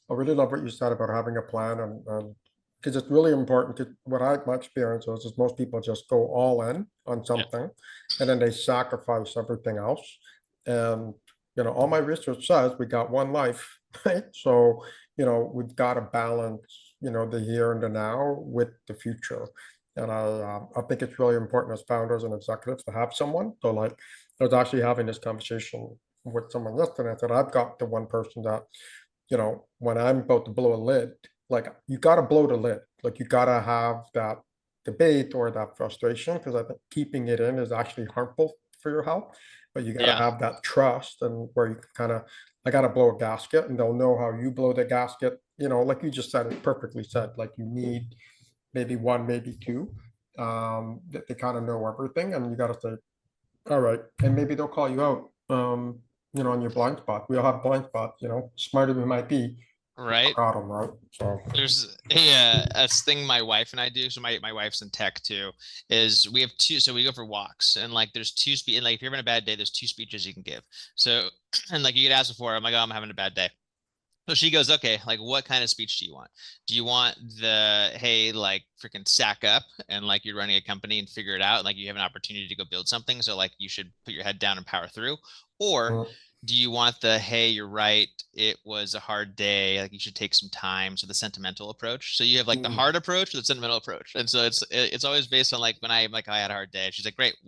I really love what you said about having a plan and because it's really important to my experience is most people just go all in on Yeah. something and then they sacrifice everything else. And all my research says we got one life, right? So, we've got to balance, the here and the now with the future. And I think it's really important as founders and executives to have someone. So like I was actually having this conversation with someone yesterday. I said, I've got the one person that when I'm about to blow a lid, like you got to blow the lid. Like you got to have that debate or that frustration because I think keeping it in is actually harmful for your health. But you got to Yeah. have that trust and where you can kind of, I got to blow a gasket and they'll know how you blow the gasket. Like you just said, it perfectly said, like you need maybe one, maybe two. That they kind of know everything and you got to say, all right. And maybe they'll call you out, on your blind spot. We all have blind spots, smarter we might be, we Right. forgot them, right? So, There's a thing my wife and I do. So my wife's in tech too, is we have two, so we go for walks and like there's two speed and like if you're having a bad day, there's two speeches you can give. So and like you get asked before, I'm like, oh, I'm having a bad day. So she goes, okay, like what kind of speech do you want? Do you want the, hey, like freaking sack up and like you're running a company and figure it out, and like you have an opportunity to go build something, so like you should put your head down and power through? Or mm, do you want the, hey, you're right, it was a hard day, like you should take some time, so the sentimental approach? So you have like the mm. hard approach or the sentimental approach, and so it's always based on like when I like I had a hard day. She's like, great,